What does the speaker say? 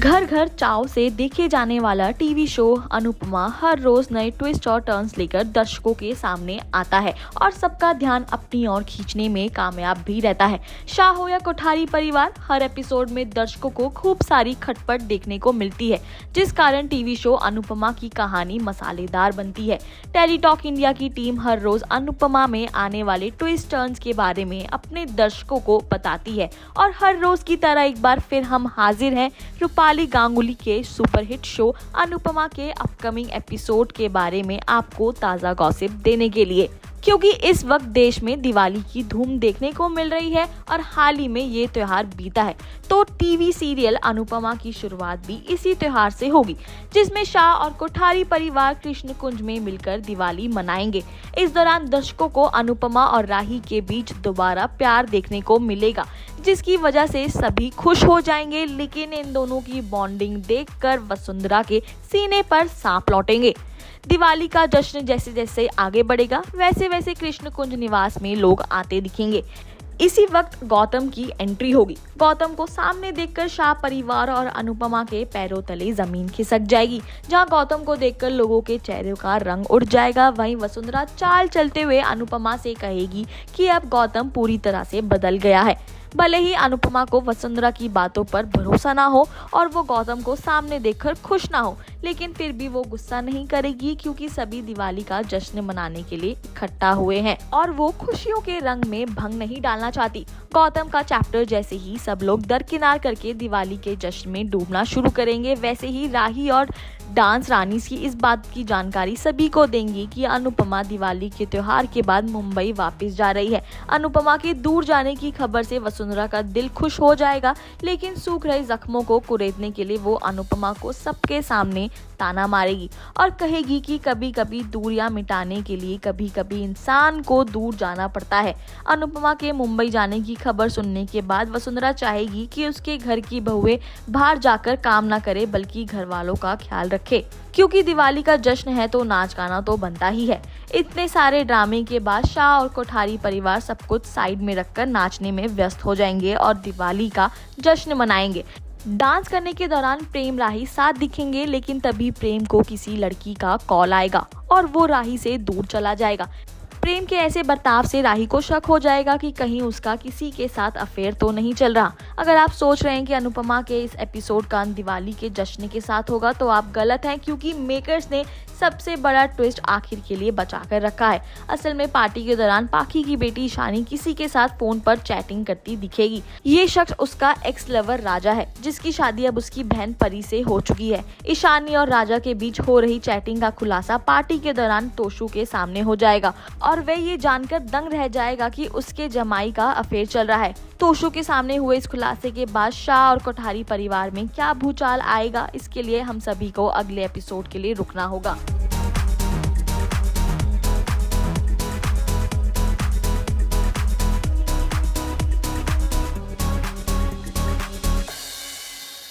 घर घर चाव से देखे जाने वाला टीवी शो अनुपमा हर रोज नए ट्विस्ट और टर्न्स लेकर दर्शकों के सामने आता है और सबका ध्यान अपनी ओर खींचने में कामयाब भी रहता है। शाह हो या कोठारी परिवार, हर एपिसोड में दर्शकों को खूब सारी खटपट देखने को मिलती है, जिस कारण टीवी शो अनुपमा की कहानी मसालेदार बनती है। टेलीटॉक इंडिया की टीम हर रोज अनुपमा में आने वाले ट्विस्ट टर्न्स के बारे में अपने दर्शकों को बताती है और हर रोज की तरह एक बार फिर हम हाजिर हैं रूपाली गांगुली के सुपरहिट शो अनुपमा के अपकमिंग एपिसोड के बारे में आपको ताज़ा गॉसिप देने के लिए, क्योंकि इस वक्त देश में दिवाली की धूम देखने को मिल रही है और हाल ही में ये त्योहार बीता है, तो टीवी सीरियल अनुपमा की शुरुआत भी इसी त्योहार से होगी, जिसमें शाह और कोठारी परिवार कृष्ण कुंज में मिलकर दिवाली मनाएंगे। इस दौरान दर्शकों को अनुपमा और राही के बीच दोबारा प्यार देखने को मिलेगा, जिसकी वजह से सभी खुश हो जाएंगे, लेकिन इन दोनों की बॉन्डिंग देखकर वसुंधरा के सीने पर सांप लौटेंगे। दिवाली का जश्न जैसे जैसे आगे बढ़ेगा, वैसे वैसे कृष्ण कुंज निवास में लोग आते दिखेंगे। इसी वक्त गौतम की एंट्री होगी। गौतम को सामने देखकर शाह परिवार और अनुपमा के पैरों तले जमीन खिसक जाएगी। जहां गौतम को देखकर लोगों के चेहरे का रंग उड़ जाएगा, वहीं वसुंधरा चाल चलते हुए अनुपमा से कहेगी कि अब गौतम पूरी तरह से बदल गया है। भले ही अनुपमा को वसुंधरा की बातों पर भरोसा ना हो और वो गौतम को सामने देखकर खुश ना हो, लेकिन फिर भी वो गुस्सा नहीं करेगी, क्योंकि सभी दिवाली का जश्न मनाने के लिए इकट्ठा हुए हैं और वो खुशियों के रंग में भंग नहीं डालना चाहती। गौतम का चैप्टर जैसे ही सब लोग दरकिनार करके दिवाली के जश्न में डूबना शुरू करेंगे, वैसे ही राही और डांस रानी की इस बात की जानकारी सभी को देंगी कि अनुपमा दिवाली के त्योहार के बाद मुंबई वापस जा रही है। अनुपमा के दूर जाने की खबर से वसुंधरा का दिल खुश हो जाएगा, लेकिन सूख रहे जख्मों को कुरेदने के लिए वो अनुपमा को सबके सामने ताना मारेगी और कहेगी कि कभी कभी दूरियां मिटाने के लिए कभी कभी इंसान को दूर जाना पड़ता है। अनुपमा के मुंबई जाने की खबर सुनने के बाद वसुंधरा चाहेगी कि उसके घर की बहुएं बाहर जाकर काम ना करे, बल्कि घर वालों का ख्याल रखे, क्योंकि दिवाली का जश्न है तो नाच गाना तो बनता ही है। इतने सारे ड्रामे के बाद शाह और कोठारी परिवार सब कुछ साइड में रखकर नाचने में व्यस्त हो जाएंगे और दिवाली का जश्न मनाएंगे। डांस करने के दौरान प्रेम राही साथ दिखेंगे, लेकिन तभी प्रेम को किसी लड़की का कॉल आएगा और वो राही से दूर चला जाएगा। प्रेम के ऐसे बर्ताव से राही को शक हो जाएगा कि कहीं उसका किसी के साथ अफेयर तो नहीं चल रहा। अगर आप सोच रहे हैं कि अनुपमा के इस एपिसोड का अंत दिवाली के जश्न के साथ होगा, तो आप गलत हैं, क्योंकि मेकर्स ने सबसे बड़ा ट्विस्ट आखिर के लिए बचा कर रखा है। असल में पार्टी के दौरान पाखी की बेटी ईशानी किसी के साथ फोन पर चैटिंग करती दिखेगी। ये शख्स उसका एक्स लवर राजा है, जिसकी शादी अब उसकी बहन परी से हो चुकी है। ईशानी और राजा के बीच हो रही चैटिंग का खुलासा पार्टी के दौरान तोशु के सामने हो जाएगा और वह ये जानकर दंग रह जाएगा कि उसके जमाई का अफेयर चल रहा है। तोशु के सामने हुए इस खुलासे के बाद शाह और कोठारी परिवार में क्या भूचाल आएगा, इसके लिए हम सभी को अगले एपिसोड के लिए रुकना होगा।